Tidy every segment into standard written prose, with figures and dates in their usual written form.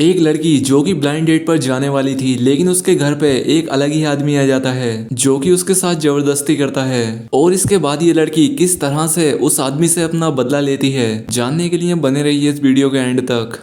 एक लड़की जो कि ब्लाइंड डेट पर जाने वाली थी, लेकिन उसके घर पे एक अलग ही आदमी आ जाता है जो कि उसके साथ जबरदस्ती करता है। और इसके बाद ये लड़की किस तरह से उस आदमी से अपना बदला लेती है, जानने के लिए बने रहिए इस वीडियो के एंड तक।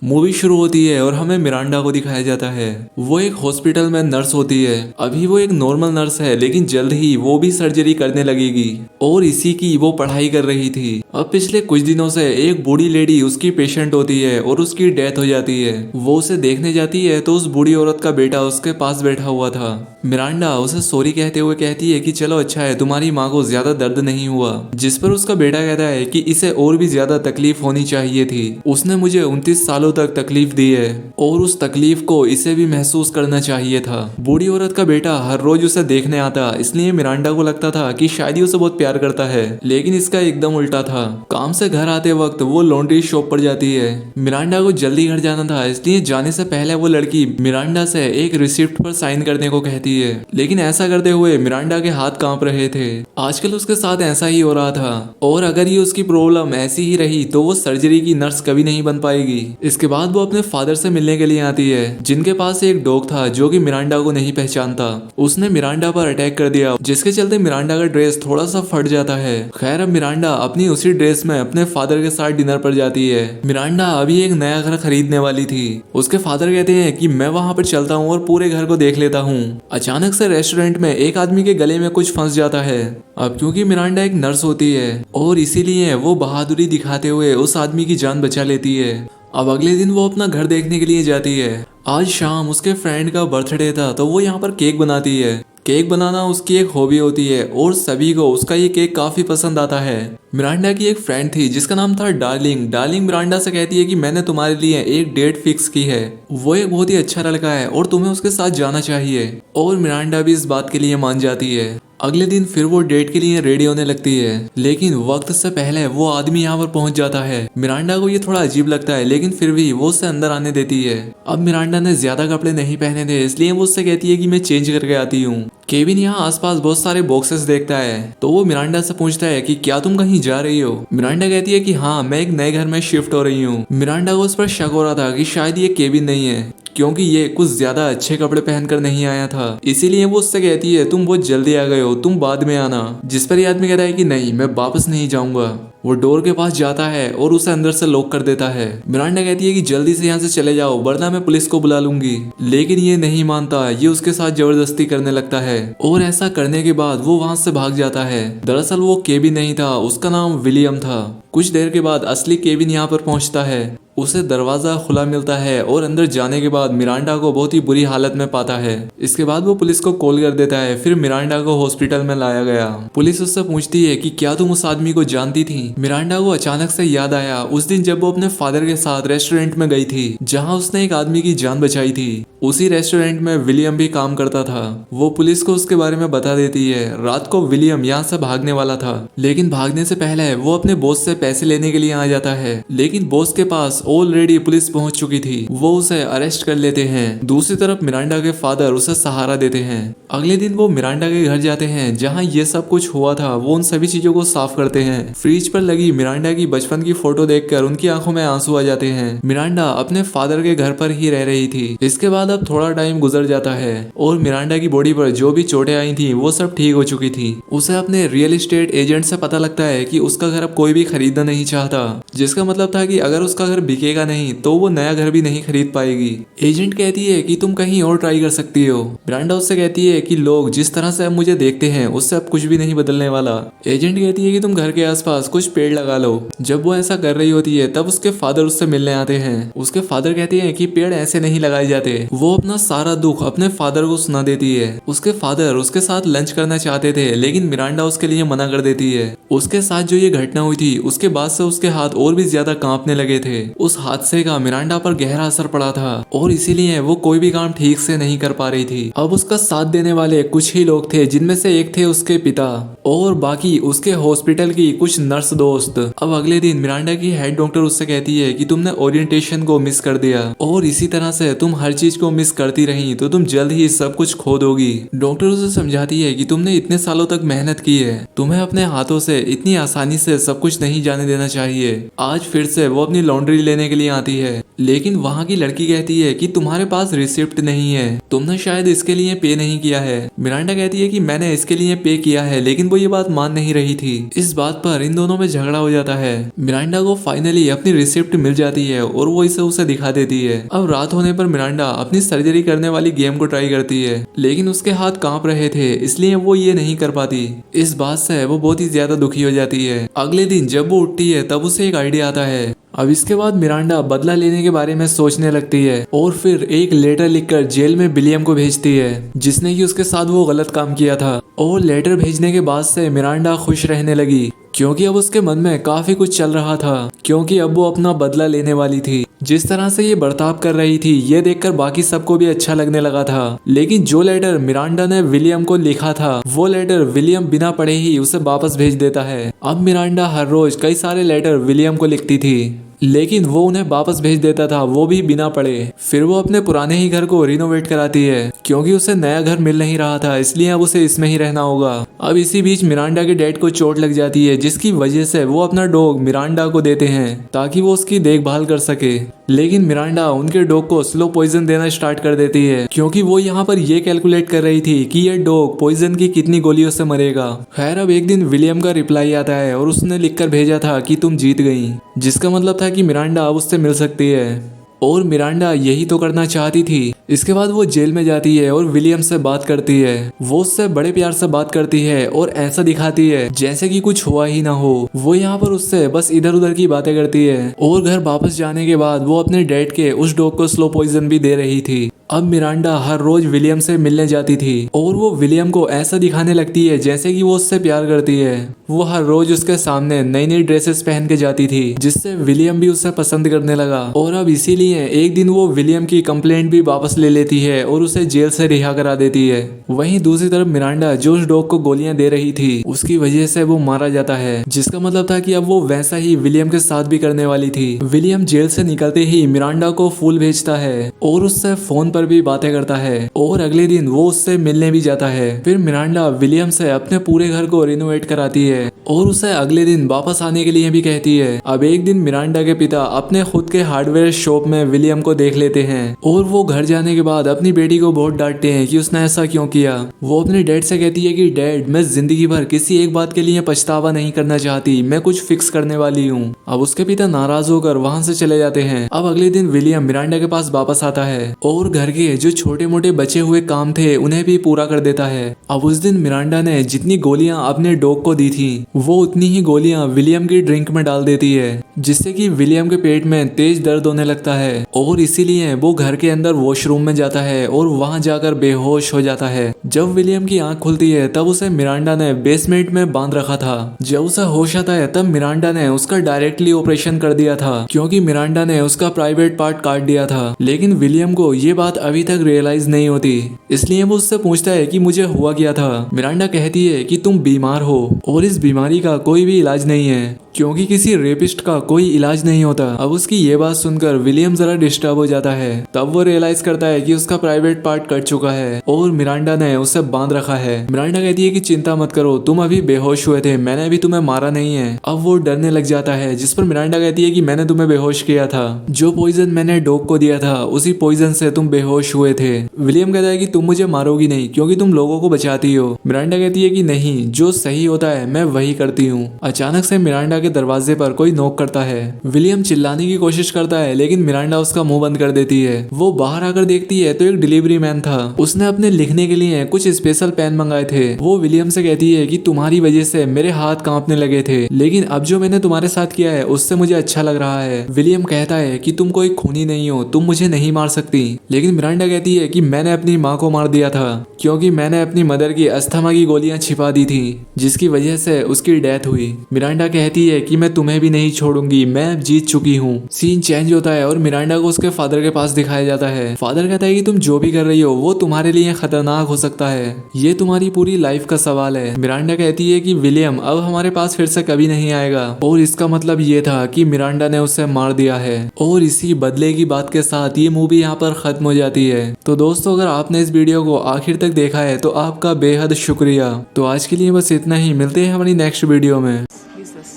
मूवी शुरू होती है और हमें मिरांडा को दिखाया जाता है। वो एक हॉस्पिटल में नर्स होती है। अभी वो एक नॉर्मल नर्स है, लेकिन जल्द ही वो भी सर्जरी करने लगेगी और इसी की वो पढ़ाई कर रही थी। अब पिछले कुछ दिनों से एक बूढ़ी लेडी उसकी पेशेंट होती है और उसकी डेथ हो जाती है। वो उसे देखने जाती है तो उस बूढ़ी औरत का बेटा उसके पास बैठा हुआ था। मिरांडा उसे सॉरी कहते हुए कहती है कि चलो अच्छा है, तुम्हारी माँ को ज्यादा दर्द नहीं हुआ। जिस पर उसका बेटा कहता है कि इसे और भी ज्यादा तकलीफ होनी चाहिए थी। उसने मुझे 29 सालों तक तकलीफ दी है और उस तकलीफ को इसे भी महसूस करना चाहिए था। बूढ़ी औरत का बेटा हर रोज उसे देखने आता, इसलिए मिरांडा को लगता था कि शायद ही उसे बहुत प्यार करता है, लेकिन इसका एकदम उल्टा था। काम से घर आते वक्त वो लॉन्ड्री शॉप पर जाती है। मिरांडा को जल्दी घर जाना था, इसलिए जाने से पहले वो लड़की मिरांडा से एक रिसिप्ट पर साइन करने को कहती है, लेकिन ऐसा करते हुए मिरांडा के हाथ कांप रहे थे। आजकल उसके साथ ऐसा ही हो रहा था और अगर ये उसकी प्रॉब्लम ऐसी ही रही तो वो सर्जरी की नर्स कभी नहीं बन पाएगी। इसके बाद वो अपने फादर से मिलने के लिए आती है, जिनके पास एक डॉग था जो कि मिरांडा को नहीं पहचानता। उसने मिरांडा पर अटैक कर दिया, जिसके चलते मिरांडा का ड्रेस थोड़ा सा फट जाता है। खैर अब मिरांडा अपनी उसी ड्रेस में अपने फादर के साथ डिनर पर जाती है। मिरांडा अभी एक नया घर खरीदने वाली थी। उसके फादर कहते हैं कि मैं वहां पर चलता हूँ और पूरे घर को देख लेता हूँ। अचानक से रेस्टोरेंट में एक आदमी के गले में कुछ फंस जाता है। अब क्योंकि मिरांडा एक नर्स होती है और इसीलिए वो बहादुरी दिखाते हुए उस आदमी की जान बचा लेती है। अब अगले दिन वो अपना घर देखने के लिए जाती है। आज शाम उसके फ्रेंड का बर्थडे था तो वो यहाँ पर केक बनाती है। केक बनाना उसकी एक हॉबी होती है और सभी को उसका ये केक काफी पसंद आता है। मिरांडा की एक फ्रेंड थी जिसका नाम था डार्लिंग। डार्लिंग मिरांडा से कहती है कि मैंने तुम्हारे लिए एक डेट फिक्स की है। वो एक बहुत ही अच्छा लड़का है और तुम्हें उसके साथ जाना चाहिए। और मिरांडा भी इस बात के लिए मान जाती है। अगले दिन फिर वो डेट के लिए रेडी होने लगती है, लेकिन वक्त से पहले वो आदमी यहाँ पर पहुंच जाता है। मिरांडा को ये थोड़ा अजीब लगता है, लेकिन फिर भी वो उसे अंदर आने देती है। अब मिरांडा ने ज्यादा कपड़े नहीं पहने थे, इसलिए वो उससे कहती है कि मैं चेंज करके आती हूँ। केविन यहाँ आसपास बहुत सारे बॉक्सेस देखता है तो वो मिरांडा से पूछता है कि क्या तुम कहीं जा रही हो। मिरांडा कहती है कि हाँ, मैं एक नए घर में शिफ्ट हो रही हूँ। मिरांडा को उस पर शक हो रहा था कि शायद ये केविन नहीं है, क्योंकि ये कुछ ज्यादा अच्छे कपड़े पहनकर नहीं आया था। इसीलिए वो उससे कहती है तुम बहुत जल्दी आ गए हो, तुम बाद में आना। जिस पर ये आदमी कहता है कि नहीं, मैं वापस नहीं जाऊंगा। वो डोर के पास जाता है और उसे अंदर से लॉक कर देता है। मिरांडा कहती है कि जल्दी से यहाँ से चले जाओ वरना मैं पुलिस को बुला लूंगी, लेकिन ये नहीं मानता। ये उसके साथ जबरदस्ती करने लगता है और ऐसा करने के बाद वो वहां से भाग जाता है। दरअसल वो केविन नहीं था, उसका नाम विलियम था। कुछ देर के बाद असली केविन यहाँ पर पहुंचता है। उसे दरवाजा खुला मिलता है और अंदर जाने के बाद मिरांडा को बहुत ही बुरी हालत में पाता है। इसके बाद वो पुलिस को कॉल कर देता है। फिर मिरांडा को हॉस्पिटल में लाया गया। पुलिस उससे पूछती है कि क्या तुम उस आदमी को जानती थी। मिरांडा को अचानक से याद आया उस दिन जब वो अपने फादर के साथ रेस्टोरेंट में गई थी, जहाँ उसने एक आदमी की जान बचाई थी। उसी रेस्टोरेंट में विलियम भी काम करता था। वो पुलिस को उसके बारे में बता देती है। रात को विलियम यहाँ से भागने वाला था, लेकिन भागने से पहले वो अपने बॉस से पैसे लेने के लिए आ जाता है, लेकिन बॉस के पास ऑलरेडी पुलिस पहुंच चुकी थी। वो उसे अरेस्ट कर लेते हैं। दूसरी तरफ मिरांडा के फादर उसे सहारा देते हैं। अगले दिन वो मिरांडा के घर जाते हैं जहाँ ये सब कुछ हुआ था। वो उन सभी चीजों को साफ करते हैं। फ्रिज पर लगी मिरांडा की बचपन की फोटो देखकर उनकी आंखों में आंसू आ जाते हैं। मिरांडा अपने फादर के घर पर ही रह रही थी। इसके बाद अब थोड़ा टाइम गुजर जाता है और मिरांडा की बॉडी पर जो भी चोटें आई थी वो सब ठीक हो चुकी थी। उसे अपने रियल एस्टेट एजेंट से पता लगता है कि उसका घर अब कोई भी खरीदना नहीं चाहता, जिसका मतलब था कि अगर उसका घर बिकेगा नहीं तो वो नया घर भी नहीं खरीद पाएगी। एजेंट कहती है कि तुम कहीं और ट्राई कर सकती हो। मिरांडा उससे कहती है कि लोग जिस तरह से अब मुझे देखते हैं उससे अब कुछ भी नहीं बदलने वाला। एजेंट कहती है कि तुम घर के आसपास कुछ पेड़ लगा लो। जब वो ऐसा कर रही होती है तब उसके फादर उससे मिलने आते हैं। उसके फादर कहते हैं कि पेड़ ऐसे नहीं लगाए जाते। वो अपना सारा दुख अपने फादर को सुना देती है। उसके फादर उसके साथ लंच करना चाहते थे, लेकिन मिरांडा उसके लिए मना कर देती है। उसके साथ जो ये घटना हुई थी उसके बाद से उसके हाथ और भी ज्यादा कांपने लगे थे। उस हादसे का मिरांडा पर गहरा असर पड़ा था और इसीलिए वो कोई भी काम ठीक से नहीं कर पा रही थी। अब उसका साथ देने वाले कुछ ही लोग थे, जिनमें से एक थे उसके पिता और बाकी उसके हॉस्पिटल की कुछ नर्स दोस्त। अब अगले दिन मिरांडा की हेड डॉक्टर उससे कहती है कि तुमने ओरिएंटेशन को मिस कर दिया और इसी तरह से तुम हर चीज को मिस करती रही तो तुम जल्द ही सब कुछ खो दोगी। डॉक्टर उसे समझाती है कि तुमने इतने सालों तक मेहनत की है, तुम्हें अपने हाथों से इतनी आसानी से सब कुछ नहीं जाने देना चाहिए। आज फिर से वो अपनी लॉन्ड्री लेने के लिए आती है, लेकिन वहाँ की लड़की कहती है कि तुम्हारे पास रिसिप्ट नहीं है, तुमने शायद इसके लिए पे नहीं किया है। मिरांडा कहती है कि मैंने इसके लिए पे किया है, लेकिन वो ये बात मान नहीं रही थी। इस बात पर इन दोनों में झगड़ा हो जाता है। मिरांडा को फाइनली अपनी रिसिप्ट मिल जाती है और वो इसे उसे दिखा देती है। अब रात होने पर मिरांडा अपनी सर्जरी करने वाली गेम को ट्राई करती है, लेकिन उसके हाथ कांप रहे थे, इसलिए वो ये नहीं कर पाती। इस बात से वो बहुत ही ज्यादा दुखी हो जाती है। अगले दिन जब वो उठती है तब उसे एक आइडिया आता है। अब इसके बाद मिरांडा बदला लेने के बारे में सोचने लगती है और फिर एक लेटर लिखकर जेल में विलियम को भेजती है, जिसने कि उसके साथ वो गलत काम किया था। और लेटर भेजने के बाद से मिरांडा खुश रहने लगी, क्योंकि अब उसके मन में काफी कुछ चल रहा था, क्योंकि अब वो अपना बदला लेने वाली थी। जिस तरह से ये बर्ताव कर रही थी ये देखकर बाकी सबको भी अच्छा लगने लगा था। लेकिन जो लेटर मिरांडा ने विलियम को लिखा था वो लेटर विलियम बिना पढ़े ही उसे वापस भेज देता है। अब मिरांडा हर रोज कई सारे लेटर विलियम को लिखती थी, लेकिन वो उन्हें वापस भेज देता था, वो भी बिना पढ़े। फिर वो अपने पुराने ही घर को रिनोवेट कराती है, क्योंकि उसे नया घर मिल नहीं रहा था, इसलिए अब उसे इसमें ही रहना होगा। अब इसी बीच मिरांडा के डैड को चोट लग जाती है, जिसकी वजह से वो अपना डॉग मिरांडा को देते हैं ताकि वो उसकी देखभाल कर सके। लेकिन मिरांडा उनके डॉग को स्लो पॉइजन देना स्टार्ट कर देती है, क्योंकि वो यहाँ पर ये कैलकुलेट कर रही थी कि ये डॉग पॉइजन की कितनी गोलियों से मरेगा। खैर अब एक दिन विलियम का रिप्लाई आता है और उसने लिखकर भेजा था कि तुम जीत गई, जिसका मतलब था कि मिरांडा अब उससे मिल सकती है। और मिरांडा यही तो करना चाहती थी। इसके बाद वो जेल में जाती है और विलियम से बात करती है। वो उससे बड़े प्यार से बात करती है और ऐसा दिखाती है जैसे कि कुछ हुआ ही ना हो। वो यहाँ पर उससे बस इधर उधर की बातें करती है और घर वापस जाने के बाद वो अपने डैड के उस डॉग को स्लो पॉइजन भी दे रही थी। अब मिरांडा हर रोज विलियम से मिलने जाती थी और वो विलियम को ऐसा दिखाने लगती है जैसे कि वो उससे प्यार करती है। वो हर रोज उसके सामने नई नई ड्रेसेस पहन के जाती थी, जिससे विलियम भी उससे पसंद करने लगा। और अब इसीलिए एक दिन वो विलियम की कंप्लेंट भी वापस ले लेती है और उसे जेल से रिहा करा देती है। वहीं दूसरी तरफ मिरांडा जो उस डॉग को गोलियां दे रही थी उसकी वजह से वो मारा जाता है, जिसका मतलब था कि अब वो वैसा ही विलियम के साथ भी करने वाली थी। विलियम जेल से निकलते ही मिरांडा को फूल भेजता है और उससे फोन पर भी बातें करता है और अगले दिन वो उससे मिलने भी जाता है। फिर मिरांडा विलियम से अपने पूरे घर को रिनोवेट कराती है और उसे अगले दिन वापस आने के लिए भी कहती है। अब एक दिन मिरांडा के पिता अपने खुद के हार्डवेयर शॉप में विलियम को देख लेते हैं और वो घर जाने के बाद अपनी बेटी को बहुत डांटते हैं कि उसने ऐसा क्यों किया। वो अपने डैड से कहती है कि डैड, मैं जिंदगी भर किसी एक बात के लिए पछतावा नहीं करना चाहती, मैं कुछ फिक्स करने वाली हूँ। अब उसके पिता नाराज होकर वहाँ से चले जाते हैं। अब अगले दिन विलियम मिरांडा के पास वापस आता है और घर के जो छोटे मोटे बचे हुए काम थे उन्हें भी पूरा कर देता है। अब उस दिन मिरांडा ने जितनी गोलियां अपने डॉग को दी थी वो उतनी ही गोलियां विलियम की ड्रिंक में डाल देती है, जिससे कि विलियम के पेट में तेज दर्द होने लगता है और इसीलिए वो घर के अंदर वॉशरूम में जाता है और वहां जाकर बेहोश हो जाता है। जब विलियम की आंख खुलती है तब उसे मिरांडा ने बेसमेंट में बांध रखा था। जब उसे होश आता है तब मिरांडा ने उसका डायरेक्टली ऑपरेशन कर दिया था, क्योंकि मिरांडा ने उसका प्राइवेट पार्ट काट दिया था। लेकिन विलियम को ये बात अभी तक रियलाइज नहीं होती, इसलिए वो उससे पूछता है कि मुझे हुआ क्या था। मिरांडा कहती है कि तुम बीमार हो और इस बीमारी का कोई भी इलाज नहीं है, क्योंकि किसी रेपिस्ट का कोई इलाज नहीं होता। अब उसकी ये बात सुनकर विलियम जरा डिस्टर्ब हो जाता है। तब वो रियलाइज करता है कि उसका प्राइवेट पार्ट कट चुका है और मिरांडा ने उसे बांध रखा है। मिरांडा कहती है कि चिंता मत करो, तुम अभी बेहोश हुए थे, मैंने अभी तुम्हें मारा नहीं है। अब वो डरने लग जाता है, जिस पर मिरांडा कहती है कि मैंने तुम्हें बेहोश किया था, जो पॉइजन मैंने डॉग को दिया था उसी पॉइजन से तुम बेहोश हुए थे। विलियम कहता है कि तुम मुझे मारोगी नहीं, क्योंकि तुम लोगों को बचाती हो। मिरांडा कहती है कि नहीं, जो सही होता है मैं वही करती हूँ। अचानक से मिरांडा के दरवाजे पर कोई नॉक करता है। विलियम चिल्लाने की कोशिश करता है, लेकिन मिरांडा उसका मुंह बंद कर देती है। वो बाहर आकर देखती है तो एक डिलीवरी मैन था। उसने अपने लिखने के लिए कुछ स्पेशल पेन मंगाए थे। वो विलियम से कहती है कि तुम्हारी वजह से मेरे हाथ कांपने लगे थे, लेकिन अब जो मैंने तुम्हारे साथ किया है उससे मुझे अच्छा लग रहा है। विलियम कहता है कि तुम कोई खूनी नहीं हो, तुम मुझे नहीं मार सकती। लेकिन मिरांडा कहती है कि मैंने अपनी माँ को मार दिया था, क्योंकि मैंने अपनी मदर की अस्थमा की गोलियां छिपा दी थी, जिसकी वजह से उसकी डेथ हुई। मिरांडा कहती है कि मैं तुम्हें भी नहीं छोड़ूंगी, मैं अब जीत चुकी हूँ। सीन चेंज होता है और मिरांडा को उसके फादर के पास दिखाया जाता है। फादर कहता है कि तुम जो भी कर रही हो वो तुम्हारे लिए खतरनाक हो सकता है, ये तुम्हारी पूरी लाइफ का सवाल है। मिरांडा कहती है कि विलियम अब हमारे पास फिर से कभी नहीं आएगा, और इसका मतलब ये था कि मिरांडा ने उसे मार दिया है। और इसी बदले की बात के साथ ये मूवी यहाँ पर खत्म हो जाती है। तो दोस्तों, अगर आपने इस वीडियो को आखिर तक देखा है तो आपका बेहद शुक्रिया। तो आज के लिए बस इतना ही, मिलते हैं हमारी नेक्स्ट वीडियो में। Use this.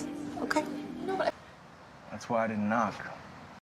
Okay. That's why I didn't knock.